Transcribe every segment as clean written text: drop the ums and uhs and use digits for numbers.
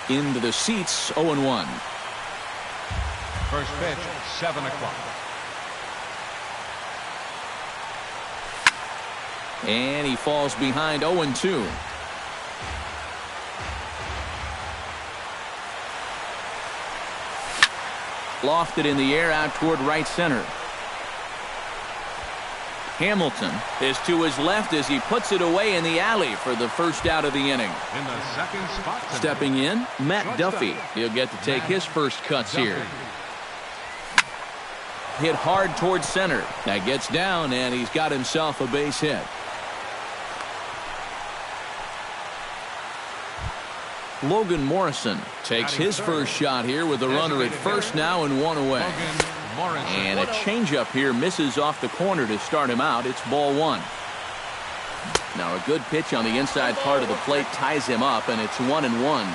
into the seats, 0-1. First pitch, 7 o'clock. And he falls behind 0-2. Lofted in the air out toward right center. Hamilton is to his left as he puts it away in the alley for the first out of the inning. In the second spot tonight, Stepping in, Matt Duffy. He'll get to take his first cuts here. Hit hard towards center. That gets down, and he's got himself a base hit. Logan Morrison takes his first shot here with a runner at first now and one away. And a changeup here misses off the corner to start him out. It's ball one. Now a good pitch on the inside part of the plate ties him up, and it's 1-1.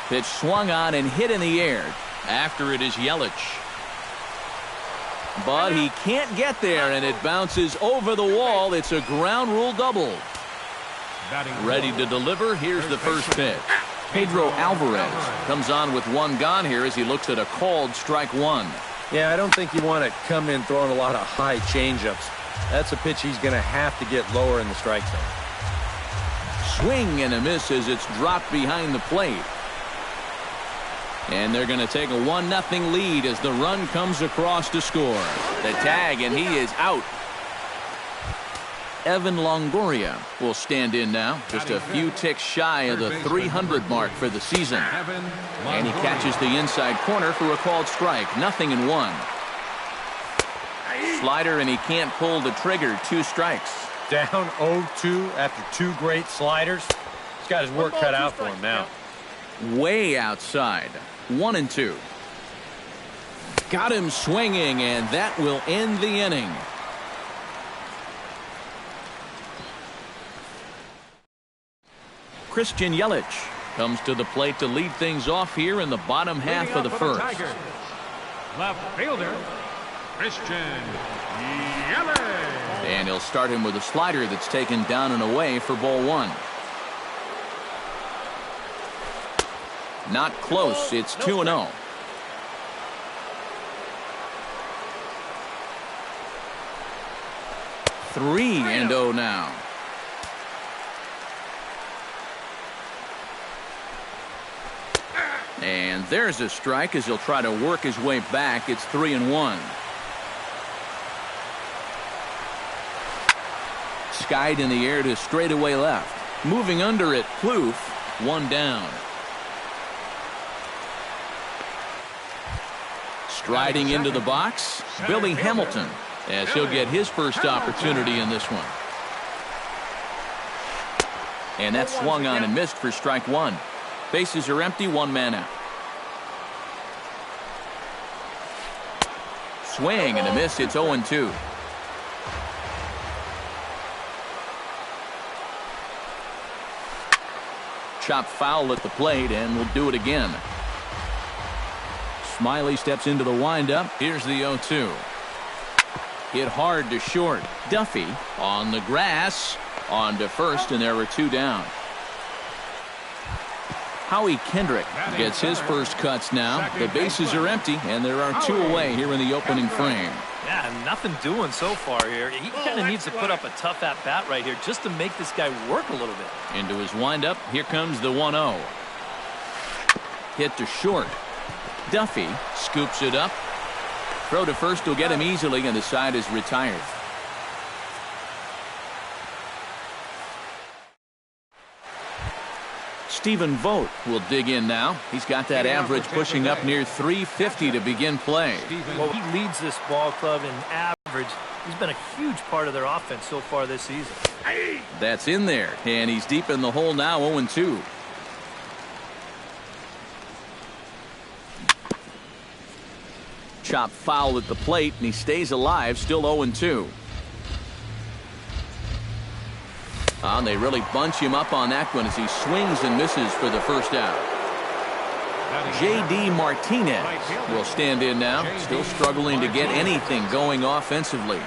Pitch swung on and hit in the air. After it is Yelich. But he can't get there, and it bounces over the wall. It's a ground rule double. Ready to deliver. Here's the first pitch. Pedro Alvarez comes on with one gone here as he looks at a called strike one. Yeah, I don't think you want to come in throwing a lot of high changeups. That's a pitch he's going to have to get lower in the strike zone. Swing and a miss as it's dropped behind the plate. And they're going to take a 1-0 lead as the run comes across to score. The tag, and he is out. Evan Longoria will stand in now, just a few ticks shy of the 300 mark for the season. And he catches the inside corner for a called strike. 0-1. Slider, and he can't pull the trigger. 2 strikes. Down 0-2 after 2 great sliders. He's got his work cut out for him now. Way outside. 1-2. Got him swinging, and that will end the inning. Christian Yelich comes to the plate to lead things off here in the bottom half of the first. Left fielder, Christian Yelich. And he'll start him with a slider that's taken down and away for ball one. Not close. It's 2-0. Three and 0 now. And there's a strike as he'll try to work his way back. It's 3-1. Skied in the air to straightaway left. Moving under it, Plouffe. 1 down. Striding into the box, Billy Hamilton, as he'll get his first opportunity in this one. And that swung on and missed for strike one. Bases are empty, 1 man out. Swing and a miss. It's 0-2. Chop foul at the plate, and we'll do it again. Smiley steps into the windup. Here's the 0-2. Hit hard to short. Duffy on the grass, on to first, and there were 2 down. Howie Kendrick gets his first cuts now. The bases are empty, and there are 2 away here in the opening frame. Yeah, nothing doing so far here. He kind of needs to put up a tough at-bat right here just to make this guy work a little bit. Into his windup. Here comes the 1-0. Hit to short. Duffy scoops it up. Throw to first will get him easily, and the side is retired. Stephen Vogt will dig in now. He's got that average pushing up near 350 to begin play. Well, he leads this ball club in average. He's been a huge part of their offense so far this season. That's in there, and he's deep in the hole now, 0-2. Chop foul at the plate, and he stays alive, still 0-2. And they really bunch him up on that one as he swings and misses for the first out. J.D. Martinez will stand in now, still struggling to get anything going offensively.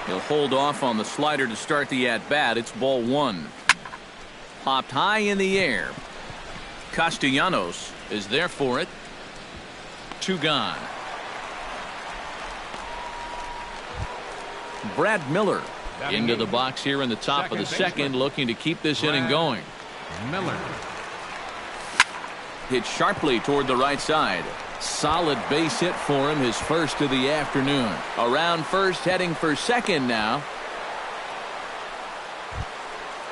He'll hold off on the slider to start the at-bat. It's ball one. Popped high in the air. Castellanos is there for it. 2 gone. Brad Miller into the box here in the top of the second, looking to keep this inning going. Miller. Hit sharply toward the right side. Solid base hit for him, his first of the afternoon. Around first, heading for second now.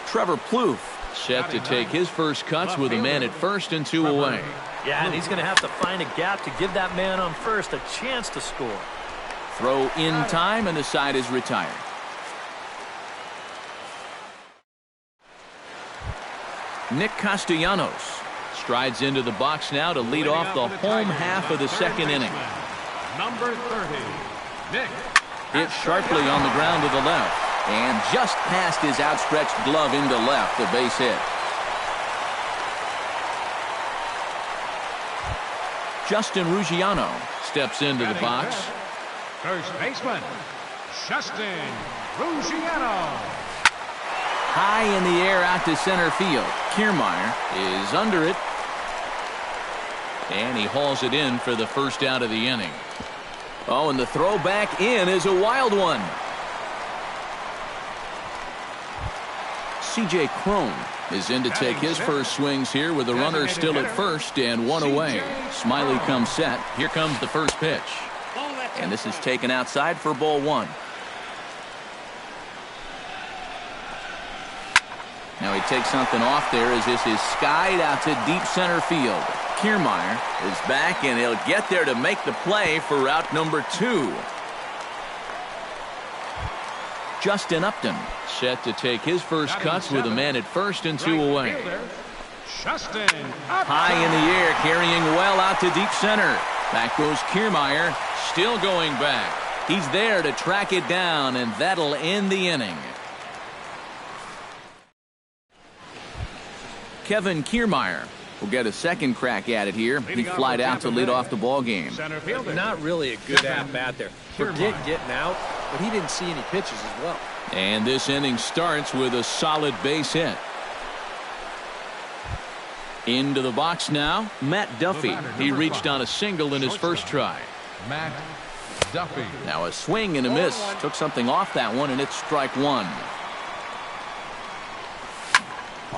Trevor Plouffe set to take his first cuts with a man at first and 2 away. Yeah, and he's going to have to find a gap to give that man on first a chance to score. Throw in time, and the side is retired. Nick Castellanos strides into the box now to lead off the home half of the second inning. Number 30, Nick. Hit sharply on the ground to the left, and just past his outstretched glove into left, a base hit. Justin Ruggiano steps into the box. First baseman, Justin Ruggiano. High in the air out to center field. Kiermaier is under it, and he hauls it in for the first out of the inning. Oh, and the throw back in is a wild one. C.J. Cron is in to take his first swings here with the runner still at first and 1 away. Smiley comes set. Here comes the first pitch. And this is taken outside for ball 1. Now he takes something off there as this is skied out to deep center field. Kiermaier is back, and he'll get there to make the play for route number 2. Justin Upton set to take his first cuts with a man at first and 2 away. Justin High in the air, carrying well out to deep center. Back goes Kiermaier, still going back. He's there to track it down, and that'll end the inning. Kevin Kiermaier will get a second crack at it here. He flied out to lead off the ball game. Not really a good at-bat there. Forget getting out, but he didn't see any pitches as well. And this inning starts with a solid base hit. Into the box now, Matt Duffy. He reached on a single in his first try. Matt Duffy. Now a swing and a miss. Took something off that one, and it's strike 1.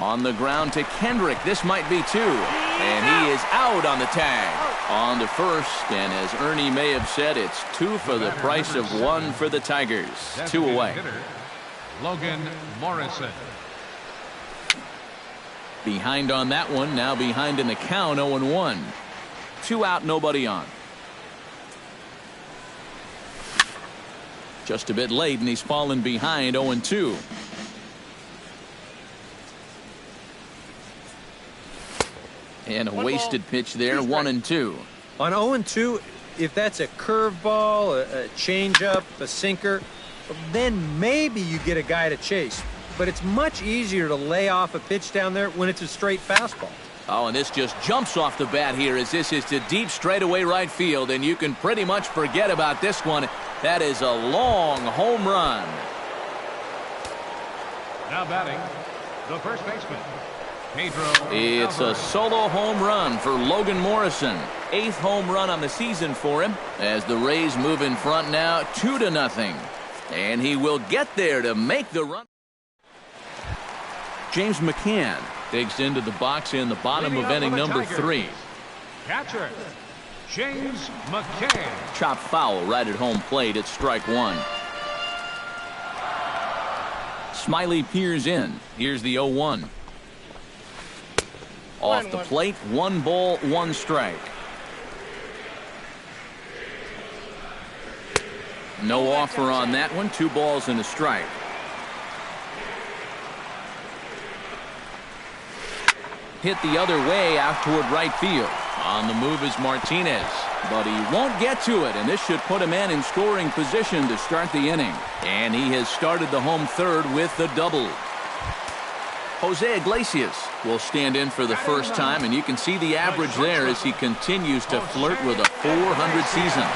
On the ground to Kendrick. This might be 2. And he is out on the tag. On to first, and as Ernie may have said, it's 2 for the price of 1 for the Tigers. 2 away. Logan Morrison. Behind on that one, now behind in the count, 0-1. 2 out, nobody on. Just a bit late, and he's fallen behind, 0-2. And a wasted pitch there, 1-2. On 0-2, if that's a curveball, a changeup, a sinker, then maybe you get a guy to chase. But it's much easier to lay off a pitch down there when it's a straight fastball. Oh, and this just jumps off the bat here as this is to deep straightaway right field, and you can pretty much forget about this one. That is a long home run. Now batting, the first baseman, Pedro. It's a solo home run for Logan Morrison. 8th home run on the season for him as the Rays move in front now 2-0. And he will get there to make the run. James McCann digs into the box in the bottom of inning number 3. Catcher, James McCann. Chop foul right at home plate at strike 1. Smiley peers in. Here's the 0-1. Off the plate, 1 ball, 1 strike. No offer on that one. 2 balls and a strike. Hit the other way out toward right field. On the move is Martinez, but he won't get to it, and this should put a man in scoring position to start the inning. And he has started the home third with the double. Jose Iglesias will stand in for the first time, and you can see the average there as he continues to flirt with a .400 season.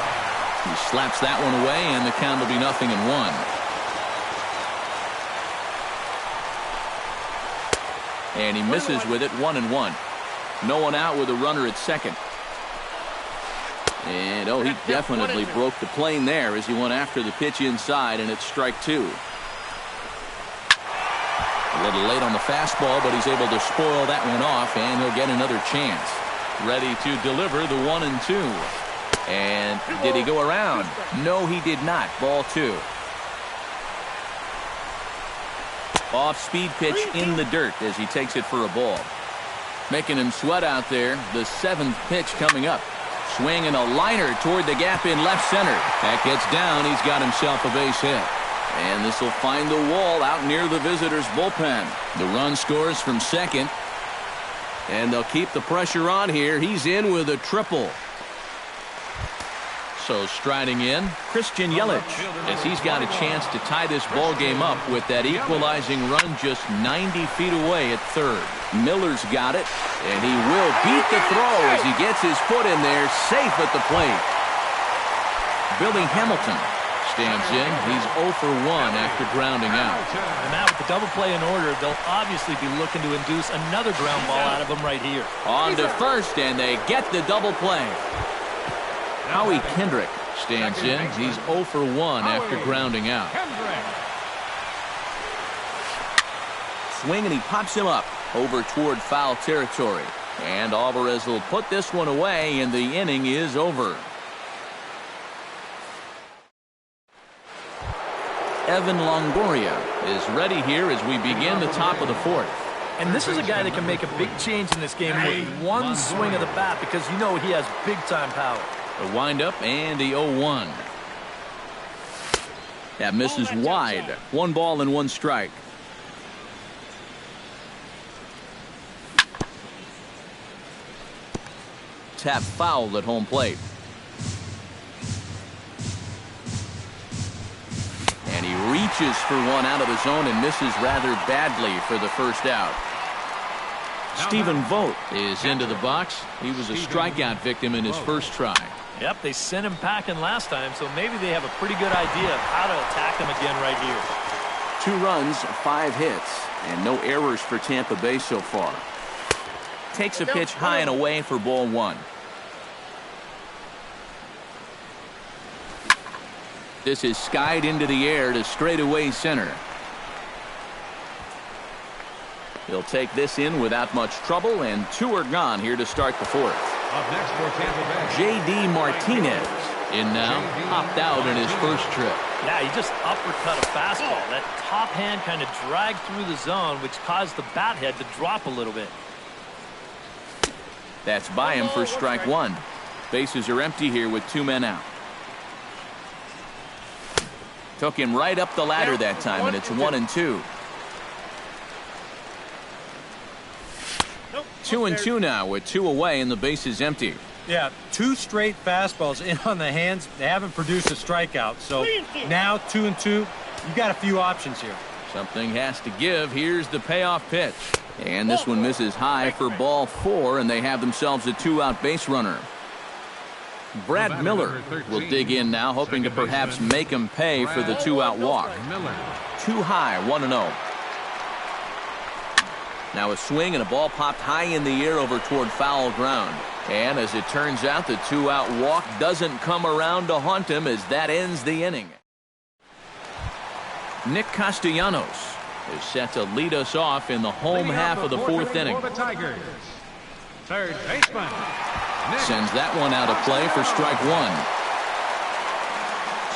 He slaps that one away, and the count will be 0-1. And he misses with it, 1-1. No one out with a runner at second. And, oh, he definitely broke the plane there as he went after the pitch inside, and it's strike two. A little late on the fastball, but he's able to spoil that one off, and he'll get another chance. Ready to deliver the 1-2. And did he go around? No, he did not. Ball two. Off-speed pitch in the dirt as he takes it for a ball. Making him sweat out there. The seventh pitch coming up. Swinging a liner toward the gap in left center. That gets down. He's got himself a base hit. And this will find the wall out near the visitors' bullpen. The run scores from second. And they'll keep the pressure on here. He's in with a triple. So striding in, Christian Yelich, as he's got a chance to tie this ball game up with that equalizing run just 90 feet away at third. Miller's got it, and he will beat the throw as he gets his foot in there, safe at the plate. Billy Hamilton stands in. He's 0 for 1 after grounding out. And now with the double play in order, they'll obviously be looking to induce another ground ball out of him right here. On to first, and they get the double play. Howie Kendrick stands in. He's 0 for 1 after grounding out. Swing, and he pops him up over toward foul territory. And Alvarez will put this one away, and the inning is over. Evan Longoria is ready here as we begin the top of the fourth. And this is a guy that can make a big change in this game with one swing of the bat because you know he has big-time power. The windup and the 0-1. That misses wide. 1 ball and 1 strike. Tap foul at home plate. And he reaches for one out of the zone and misses rather badly for the first out. Stephen Vogt is into the box. He was a strikeout victim in his first try. Yep, they sent him packing last time, so maybe they have a pretty good idea of how to attack him again right here. 2 runs, 5 hits, and no errors for Tampa Bay so far. Takes a pitch high and away for ball 1. This is skied into the air to straightaway center. He'll take this in without much trouble, and 2 are gone here to start the fourth. Up next for Tampa Bay, J.D. Martinez in now, popped out in his first trip. Yeah, he just uppercut a fastball. That top hand kind of dragged through the zone, which caused the bat head to drop a little bit. That's by him for strike 1. Bases are empty here with 2 men out. Took him right up the ladder that time, and it's 1-2. 2-2 now with 2 away and the base is empty. Yeah, 2 straight fastballs in on the hands. They haven't produced a strikeout. So now 2-2, you got a few options here. Something has to give. Here's the payoff pitch. And this one misses high for ball 4, and they have themselves a 2-out base runner. Brad Miller will dig in now, hoping to perhaps make him pay for the 2-out walk. Too high, 1-0. Now a swing and a ball popped high in the air over toward foul ground. And as it turns out, the 2-out walk doesn't come around to haunt him as that ends the inning. Nick Castellanos is set to lead us off in the home half of the fourth inning. For the Tigers, third baseman, Nick. Sends that one out of play for strike 1.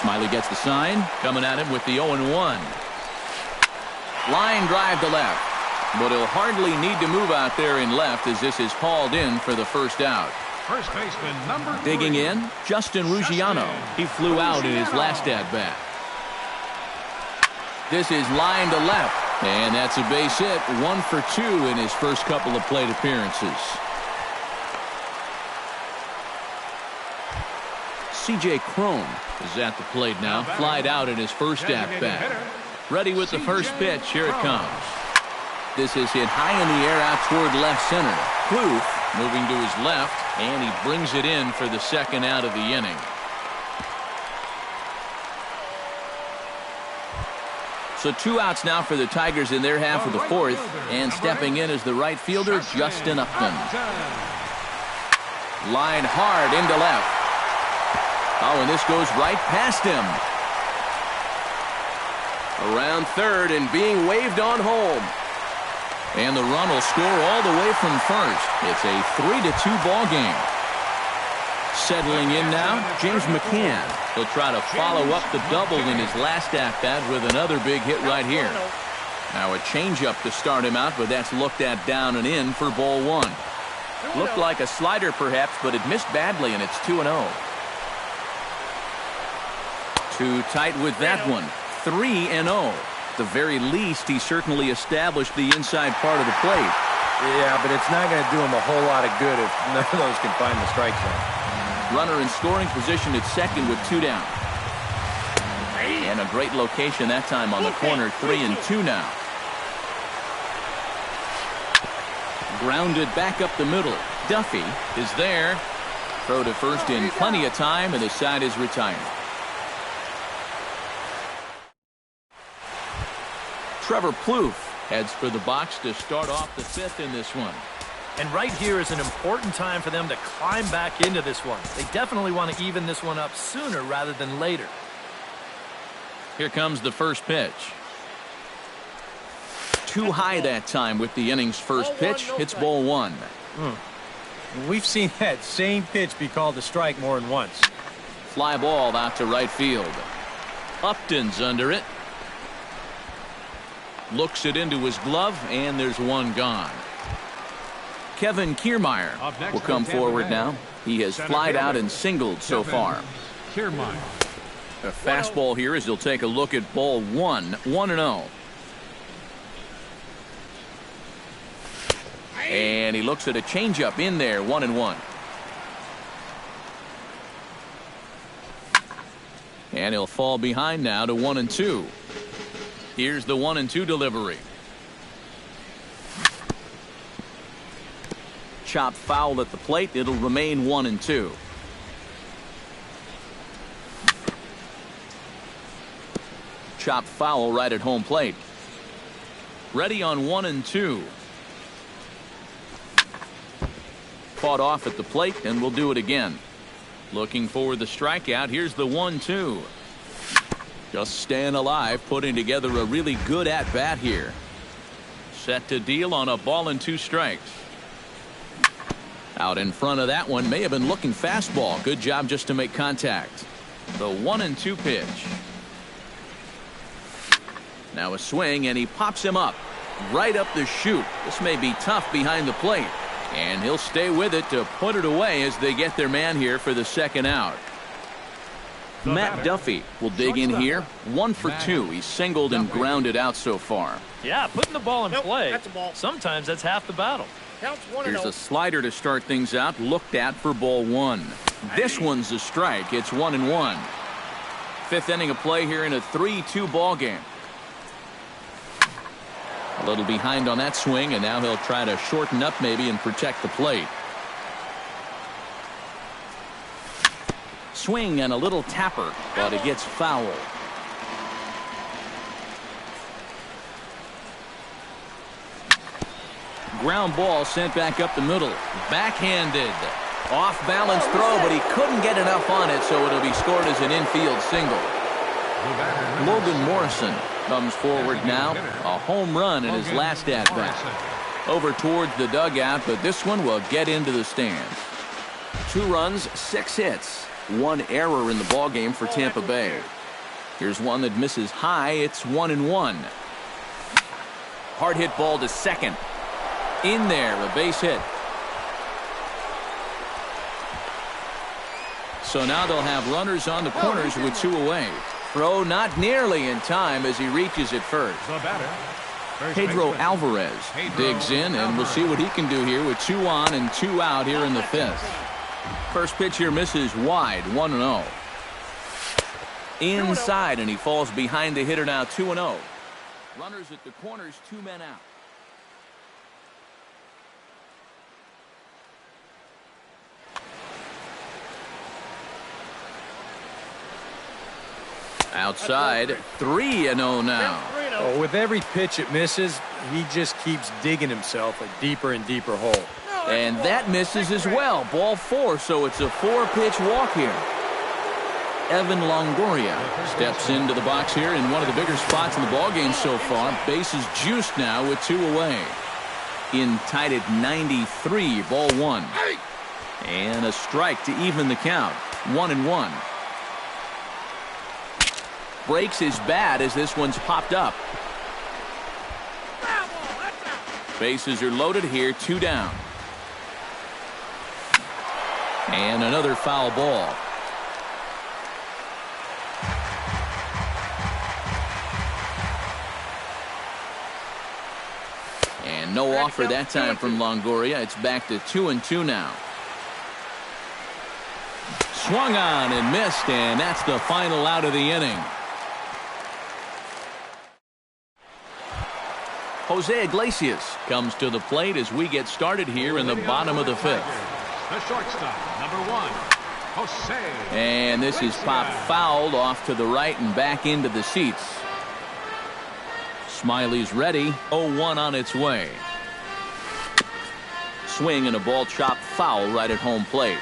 Smiley gets the sign, coming at him with the 0-1. Line drive to left. But he'll hardly need to move out there in left as this is hauled in for the first out. First baseman, number 3. Digging in, Justin Ruggiano. He flew out in his last at-bat. This is line to left. And that's a base hit. 1 for 2 in his first couple of plate appearances. C.J. Cron is at the plate now. Flied out in his first at-bat. Ready with the first pitch. Here it comes. This is hit high in the air out toward left center. Kloof moving to his left, and he brings it in for the second out of the inning. So 2 outs now for the Tigers in their half of the fourth. And stepping in is the right fielder, Justin Upton. Line hard into left. Oh, and this goes right past him. Around third and being waved on home. And the run will score all the way from first. It's a 3-2 ball game. Settling in now, James McCann. He'll try to follow up the double in his last at-bat with another big hit right here. Now a changeup to start him out, but that's looked at down and in for ball 1. Looked like a slider perhaps, but it missed badly, and it's 2-0. Too tight with that one. 3-0. At the very least, he certainly established the inside part of the plate. Yeah, but it's not going to do him a whole lot of good if none of those can find the strike zone. Runner in scoring position at second with 2 down. And a great location that time on the corner. 3-2 now. Grounded back up the middle. Duffy is there. Throw to first in plenty of time, and the side is retired. Trevor Plouffe heads for the box to start off the 5th in this one. And right here is an important time for them to climb back into this one. They definitely want to even this one up sooner rather than later. Here comes the first pitch. Too high that time with the inning's first pitch. It's ball 1. We've seen that same pitch be called a strike more than once. Fly ball out to right field. Upton's under it. Looks it into his glove, and there's one gone. Kevin Kiermaier will come forward now. He has flied out and singled so far. A fastball here as he'll take a look at ball 1. 1-0. And he looks at a changeup in there. 1-1. And he'll fall behind now to 1-2. Here's the 1-2 delivery. Chop foul at the plate. It'll remain 1-2. Chop foul right at home plate. Ready on 1-2. Fought off at the plate, and we'll do it again. Looking for the strikeout. Here's the 1-2. Just staying alive, putting together a really good at-bat here. Set to deal on a ball and 2 strikes. Out in front of that one, may have been looking fastball. Good job just to make contact. The 1-2 pitch. Now a swing, and he pops him up. Right up the chute. This may be tough behind the plate. And he'll stay with it to put it away as they get their man here for the second out. Matt Duffy will dig in here. 1 for 2. He's singled and grounded out so far. Yeah, putting the ball in play. Sometimes that's half the battle. Here's a slider to start things out. Looked at for ball 1. This one's a strike. It's 1-1. 5th inning of play here in a 3-2 ball game. A little behind on that swing, and now he'll try to shorten up maybe and protect the plate. Swing and a little tapper, but it gets foul. Ground ball sent back up the middle. Backhanded. Off balance throw, but he couldn't get enough on it, so it'll be scored as an infield single. Logan Morrison comes forward now. A home run in his last at bat. Over towards the dugout, but this one will get into the stands. 2 runs, 6 hits. 1 error in the ballgame for Tampa Bay. Here's one that misses high. It's 1-1. Hard hit ball to second. In there, a base hit. So now they'll have runners on the corners with 2 away. Throw not nearly in time as he reaches it first. Pedro Alvarez digs in, and we'll see what he can do here with 2 on and 2 out here in the 5th. First pitch here misses wide. 1-0. Inside, and he falls behind the hitter now. 2-0. Runners at the corners, 2 men out. Outside, 3-0 now. Oh, with every pitch it misses, he just keeps digging himself a deeper and deeper hole. And that misses as well. Ball 4, so it's a 4-pitch walk here. Evan Longoria steps into the box here in one of the bigger spots in the ballgame so far. Bases juiced now with 2 away. In tied at 93, ball 1. And a strike to even the count. 1-1. Breaks his bat as this one's popped up. Bases are loaded here, 2 down. And another foul ball. And no offer that time from Longoria. It's back to 2-2 now. Swung on and missed, and that's the final out of the inning. Jose Iglesias comes to the plate as we get started here in the bottom of the 5th. The shortstop, number 1, Jose. And this is popped fouled off to the right and back into the seats. Smiley's ready. 0-1 on its way. Swing and a ball chopped foul right at home plate.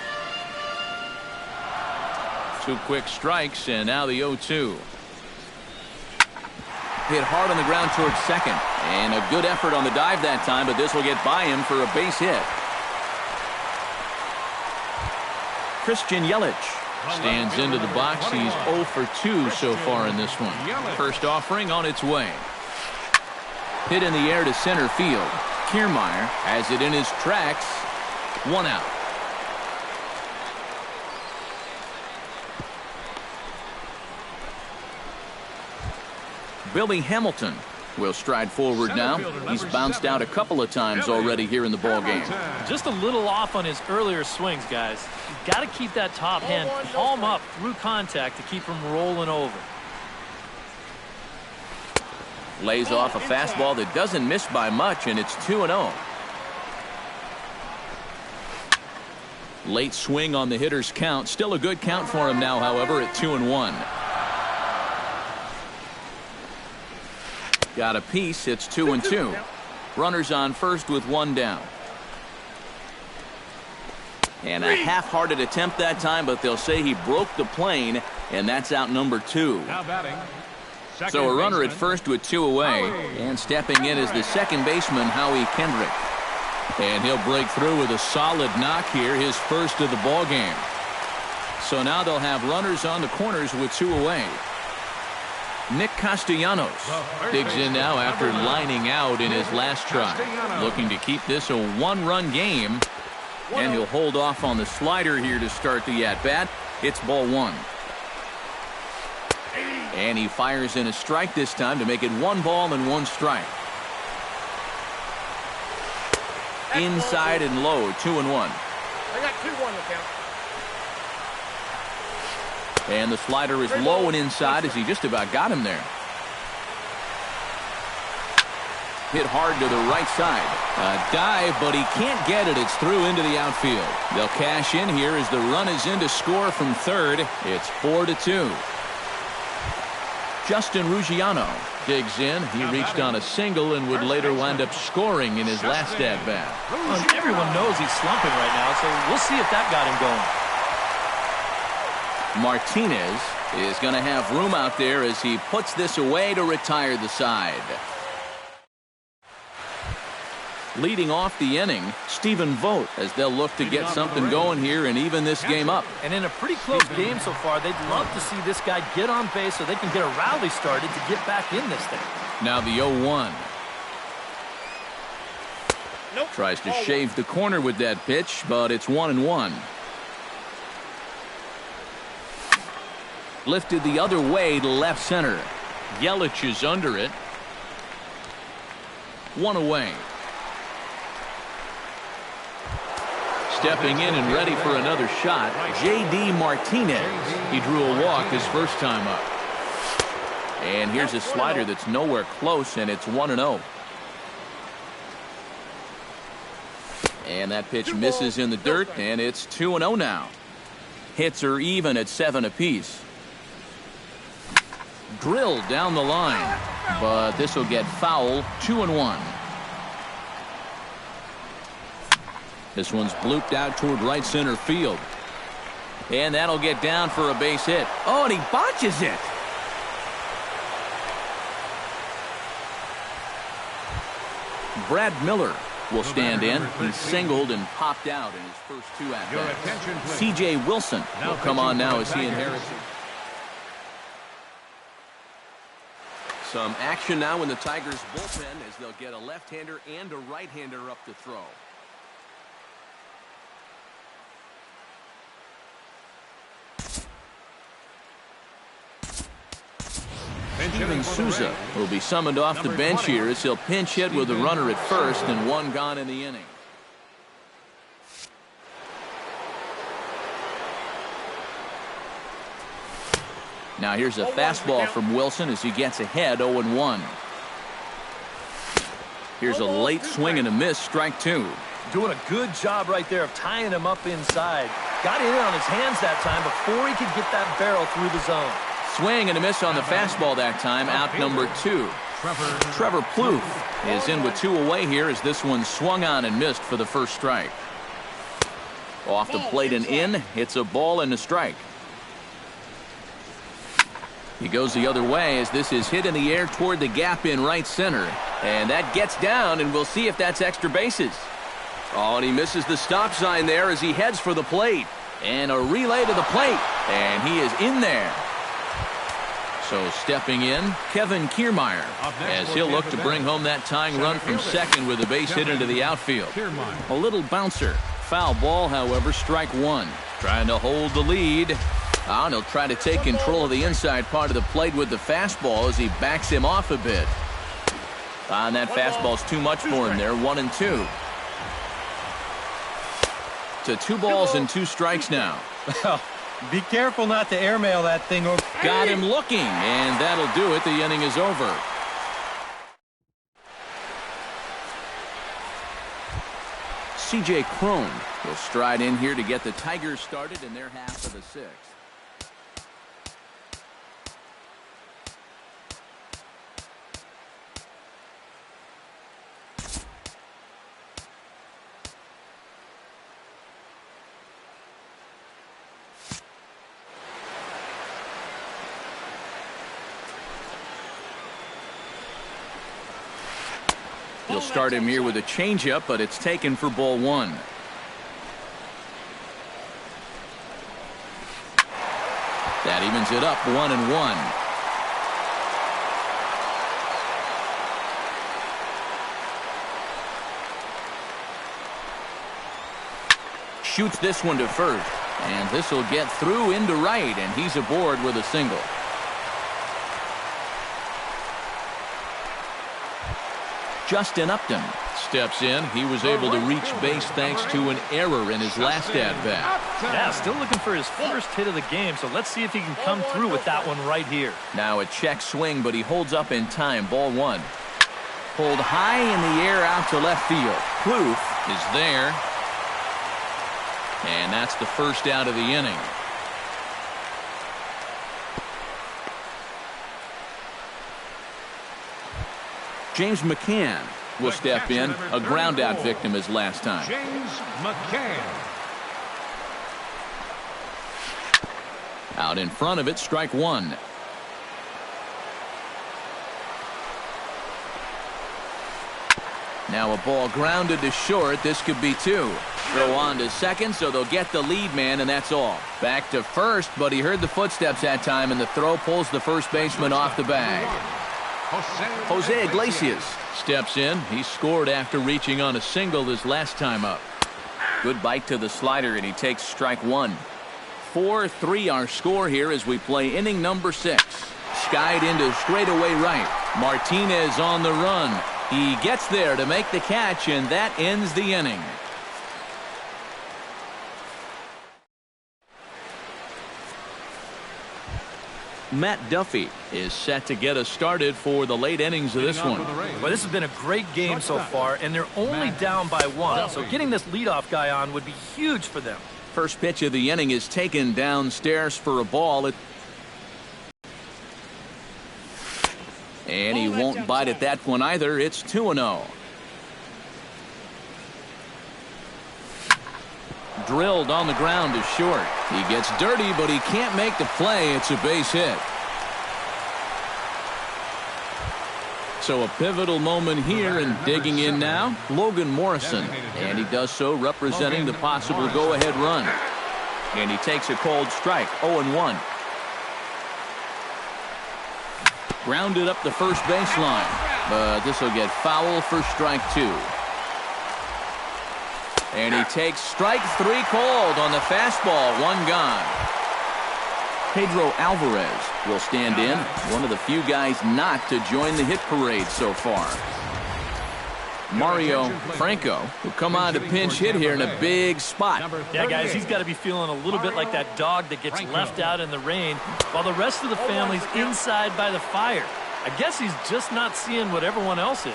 2 quick strikes, and now the 0-2. Hit hard on the ground towards second. And a good effort on the dive that time, but this will get by him for a base hit. Christian Yelich stands into the box. He's 0 for 2 so far in this one. First offering on its way. Hit in the air to center field. Kiermaier has it in his tracks. 1 out. Billy Hamilton will stride forward now. He's bounced out a couple of times already here in the ball game. Just a little off on his earlier swings, guys. You've got to keep that top hand palm up through contact to keep him rolling over. Lays off a fastball that doesn't miss by much, and it's 2-0. Late swing on the hitter's count. Still a good count for him now, however, at 2-1. Got a piece. It's 2-2. Runners on first with 1 down. And a half-hearted attempt that time, but they'll say he broke the plane, and that's out number 2. Now batting. So a runner at first with 2 away, and stepping in is the second baseman, Howie Kendrick. And he'll break through with a solid knock here, his first of the ball game. So now they'll have runners on the corners with 2 away. Nick Castellanos digs in now after lining out in his last try. Looking to keep this a 1-run game. And he'll hold off on the slider here to start the at-bat. It's ball 1. And he fires in a strike this time to make it 1 ball and 1 strike. Inside and low, 2-1. I got 2-1 to count. And the slider is low and inside as he just about got him there. Hit hard to the right side. A dive, but he can't get it. It's through into the outfield. They'll cash in here as the run is in to score from third. It's 4-2. Justin Ruggiano digs in. He reached on a single and would later wind up scoring in his last at-bat. Everyone knows he's slumping right now, so we'll see if that got him going. Martinez is going to have room out there as he puts this away to retire the side. Leading off the inning, Stephen Vogt, as they'll look to get something going here and even this game up. And in a pretty close game so far, they'd love to see this guy get on base so they can get a rally started to get back in this thing. Now the 0-1. Tries to shave the corner with that pitch, but it's 1-1. Lifted the other way to left center. Yelich is under it. 1 away. Stepping in and ready for another shot, J.D. Martinez. He drew a walk his first time up. And here's a slider that's nowhere close, and it's 1-0. And that pitch misses in the dirt, and it's 2-0 now. Hits are even at 7 apiece. Drilled down the line. but this will get foul. 2-1. This one's blooped out toward right center field. And that'll get down for a base hit. Oh, and he botches it. Brad Miller will stand in. He singled and popped out in his first two at-bats. C.J. Wilson will come on now as he inherits it. Some action now in the Tigers' bullpen as they'll get a left-hander and a right-hander up to throw. Steven Souza will be summoned off the bench here as he'll pinch hit with a runner at first and one gone in the inning. Now here's a fastball from Wilson as he gets ahead 0-1. Here's a late swing and a miss, strike two. Doing a good job right there of tying him up inside. Got it in on his hands that time before he could get that barrel through the zone. Swing and a miss on the fastball that time, out number 2. Trevor Plouffe is in with 2 away here as this one swung on and missed for the first strike. Off the plate and in, it's a ball and a strike. He goes the other way as this is hit in the air toward the gap in right center. And that gets down, and we'll see if that's extra bases. Oh, and he misses the stop sign there as he heads for the plate. And a relay to the plate, and he is in there. So stepping in, Kevin Kiermaier, as he'll look to bring home that tying run from second with a base hit into the outfield. A little bouncer. Foul ball, however, strike one. Trying to hold the lead. And he'll try to take control of the inside part of the plate with the fastball as he backs him off a bit. And that fastball's too much for him there, 1-2. To 2 balls and 2 strikes now. Be careful not to airmail that thing over. Got him looking, and that'll do it. The inning is over. C.J. Cron will stride in here to get the Tigers started in their half of the 6th. He'll start him here with a changeup, but it's taken for ball 1. That evens it up 1-1. Shoots this one to first, and this will get through into right, and he's aboard with a single. Justin Upton steps in. He was able to reach base thanks to an error in his last at-bat. Yeah, still looking for his first hit of the game, so let's see if he can come through with that one right here. Now a check swing, but he holds up in time. Ball 1. Pulled high in the air out to left field. Plouffe is there. And that's the first out of the inning. James McCann will step in, a ground-out victim his last time. James McCann. Out in front of it, strike 1. Now a ball grounded to short. This could be 2. Throw on to second, so they'll get the lead man, and that's all. Back to first, but he heard the footsteps that time, and the throw pulls the first baseman off the bag. Jose Iglesias steps in. He scored after reaching on a single his last time up. Good bite to the slider, and he takes strike 1. 4-3 our score here as we play inning number 6. Skied into straightaway right. Martinez on the run. He gets there to make the catch, and that ends the inning. Matt Duffy is set to get us started for the late innings of this one. Well, this has been a great game so far, and they're only down by 1. So getting this leadoff guy on would be huge for them. First pitch of the inning is taken downstairs for a ball. And he won't bite at that one either. It's 2-0. Drilled on the ground is short. He gets dirty, but he can't make the play. It's a base hit. So a pivotal moment here, and digging in now, Logan Morrison. And he does so representing the possible go-ahead run. And he takes a cold strike, 0-1. Grounded up the first baseline, but this will get foul for strike 2. And he takes strike 3 called on the fastball, 1 gone. Pedro Alvarez will stand in, one of the few guys not to join the hit parade so far. Mario Franco will come on to pinch hit here in a big spot. Yeah, guys, he's got to be feeling a little bit like that dog that gets left out in the rain while the rest of the family's inside by the fire. I guess he's just not seeing what everyone else is.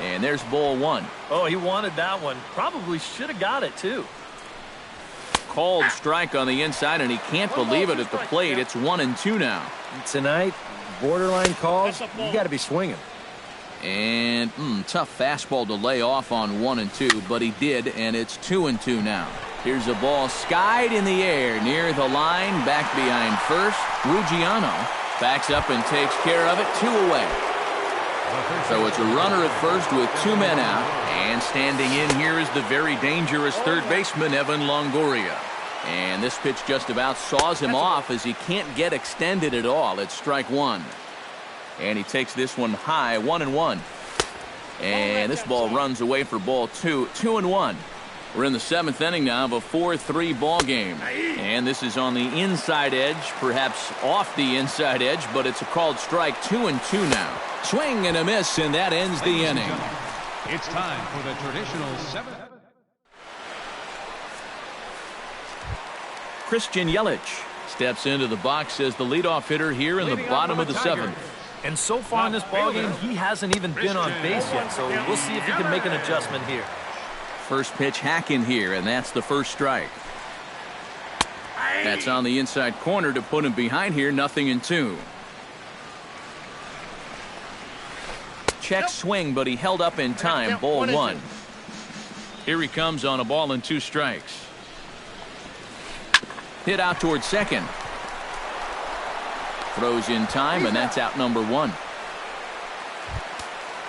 And there's ball 1. Oh, he wanted that one. Probably should have got it, too. Called strike on the inside, and he can't believe it at the plate. It's 1-2 now. Tonight, borderline calls, you got to be swinging. And tough fastball to lay off on 1-2, but he did, and it's 2-2 now. Here's a ball skied in the air near the line, back behind first. Ruggiano backs up and takes care of it, 2 away. So it's a runner at first with 2 men out, and standing in here is the very dangerous third baseman, Evan Longoria. And this pitch just about saws him off as he can't get extended at all. It's strike 1. And he takes this one high, 1-1. And this ball runs away for ball 2, 2-1. We're in the 7th inning now of a 4-3 ball game. And this is on the inside edge, perhaps off the inside edge, but it's a called strike, 2-2 now. Swing and a miss, and that ends the inning. It's time for the traditional 7th. Christian Yelich steps into the box as the leadoff hitter here in the bottom of the 7th. And so far in this ballgame, he hasn't even been on base yet, so we'll see if he can make an adjustment here. First pitch hacking here, and that's the first strike. That's on the inside corner to put him behind here, 0-2. Check swing, but he held up in time, ball 1. Here he comes on a ball and 2 strikes. Hit out towards second. Throws in time, and that's out number 1.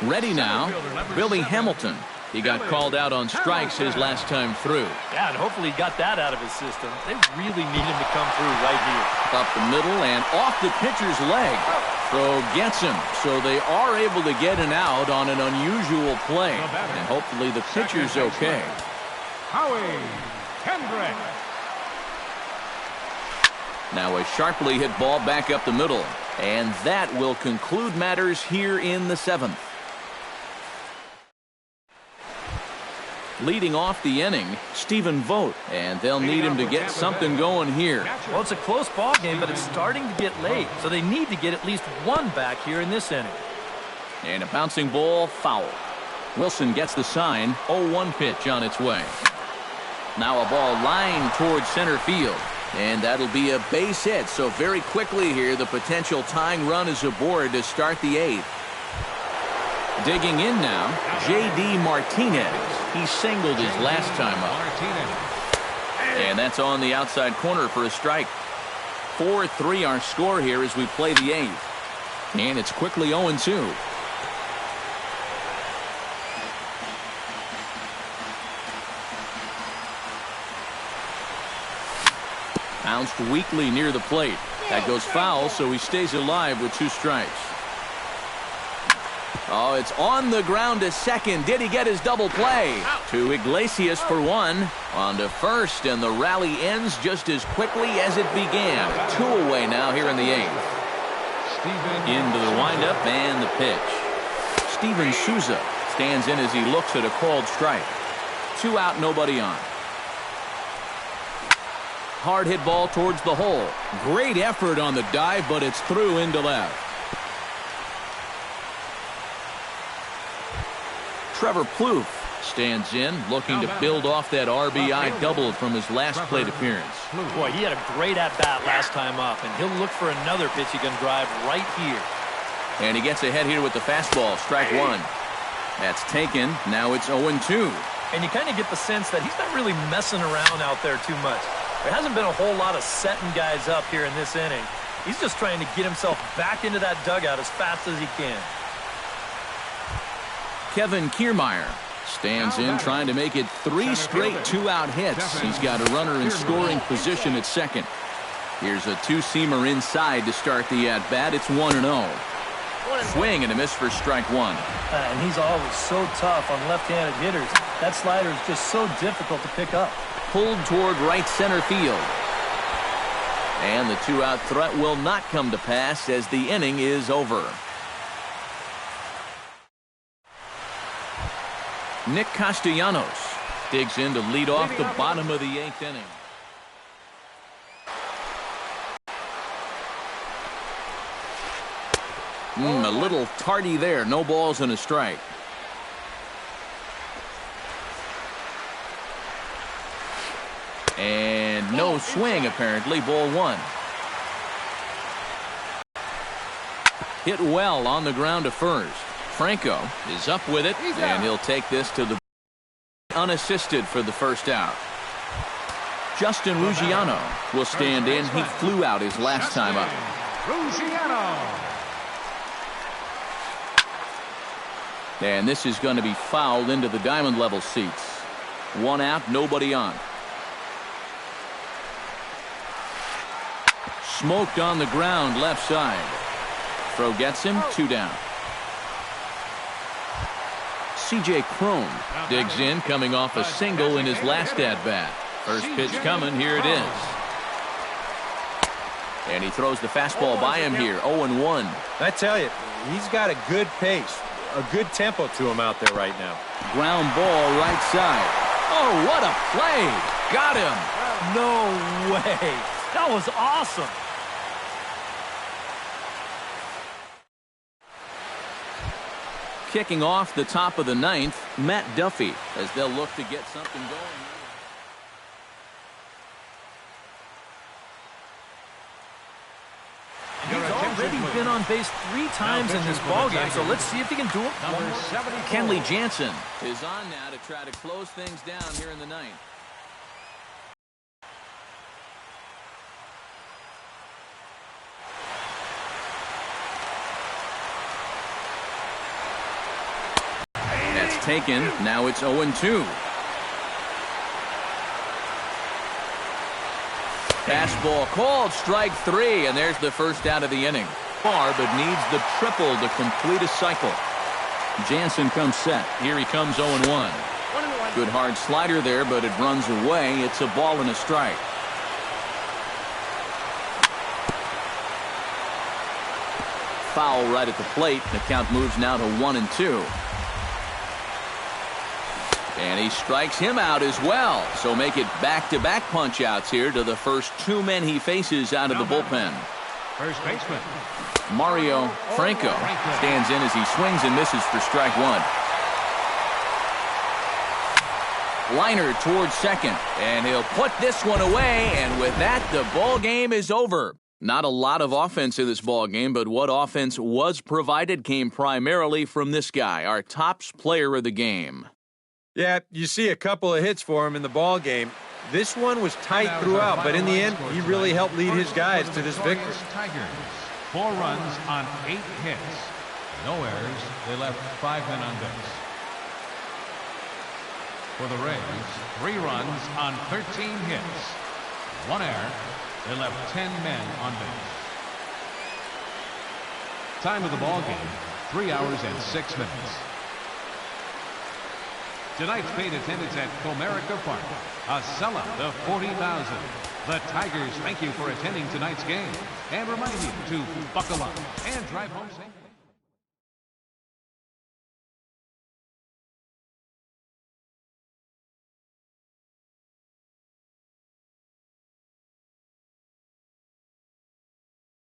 Ready now, Billy Hamilton. He got called out on strikes his last time through. Yeah, and hopefully he got that out of his system. They really need him to come through right here. Up the middle and off the pitcher's leg. Throw gets him, so they are able to get an out on an unusual play. And hopefully the pitcher's okay. Howie Kendrick. Now a sharply hit ball back up the middle. And that will conclude matters here in the 7th. Leading off the inning, Stephen Vogt, and they'll need him to get something going here. Well, it's a close ball game, but it's starting to get late, so they need to get at least 1 back here in this inning. And a bouncing ball, foul. Wilson gets the sign, 0-1 pitch on its way. Now a ball lined towards center field, and that'll be a base hit. So very quickly here, the potential tying run is aboard to start the 8th. Digging in now, J.D. Martinez. He singled his last time up. And that's on the outside corner for a strike. 4-3 our score here as we play the 8th. And it's quickly 0-2. Bounced weakly near the plate. That goes foul, so he stays alive with 2 strikes. Oh, it's on the ground to second. Did he get his double play? To Iglesias for 1. On to first, and the rally ends just as quickly as it began. 2 away now here in the 8th. Into the windup and the pitch. Steven Souza stands in as he looks at a called strike. 2 out, nobody on. Hard hit ball towards the hole. Great effort on the dive, but it's through into left. Trevor Plouffe stands in, looking to build off that RBI double from his last plate appearance. Boy, he had a great at-bat last time up, and he'll look for another pitch he can drive right here. And he gets ahead here with the fastball, strike one. That's taken. Now it's 0-2. And you kind of get the sense that he's not really messing around out there too much. There hasn't been a whole lot of setting guys up here in this inning. He's just trying to get himself back into that dugout as fast as he can. Kevin Kiermaier stands in, trying to make it 3 straight two-out hits. He's got a runner in scoring position at second. Here's a two-seamer inside to start the at-bat. It's 1-0. Swing and a miss for strike one. And he's always so tough on left-handed hitters. That slider is just so difficult to pick up. Pulled toward right center field. And the two-out threat will not come to pass as the inning is over. Nick Castellanos digs in to lead off the bottom of the 8th inning. A little tardy there. No balls and a strike. And no swing, apparently. Ball one. Hit well on the ground to first. Franco is up with it, and he'll take this to the unassisted for the first out. Justin Ruggiano will stand in. He flew out his last time up. And this is going to be fouled into the diamond level seats. 1 out, nobody on. Smoked on the ground left side. Throw gets him, 2 down. C.J. Cron digs in, coming off a single in his last at-bat. First pitch coming, here it is. And he throws the fastball by him here, 0-1. I tell you, he's got a good pace, a good tempo to him out there right now. Ground ball right side. Oh, what a play. Got him. No way. That was awesome. Kicking off the top of the 9th, Matt Duffy, as they'll look to get something going. He's already been on base 3 times in this ballgame, so let's see if he can do it. Kenley Jansen is on now to try to close things down here in the 9th. That's taken. Now it's 0-2. Fastball called, strike 3, and there's the first out of the inning. Far, but needs the triple to complete a cycle. Jansen comes set. Here he comes 0-1. Good hard slider there, but it runs away. It's a ball and a strike. Foul right at the plate. The count moves now to 1-2. And he strikes him out as well. So make it back-to-back punch-outs here to the first 2 men he faces out of the bullpen. First baseman Mario Franco stands in as he swings and misses for strike 1. Liner towards second, and he'll put this one away, and with that, the ball game is over. Not a lot of offense in this ball game, but what offense was provided came primarily from this guy, our tops player of the game. Yeah, you see a couple of hits for him in the ball game. This one was tight throughout, but in the end, he really helped lead his guys to this victory. Tigers, 4 runs on 8 hits. No errors. They left 5 men on base. For the Rays, 3 runs on 13 hits. 1 error. They left 10 men on base. Time of the ball game, 3 hours and 6 minutes. Tonight's paid attendance at Comerica Park, a sellout of 40,000. The Tigers thank you for attending tonight's game and remind you to buckle up and drive home safe.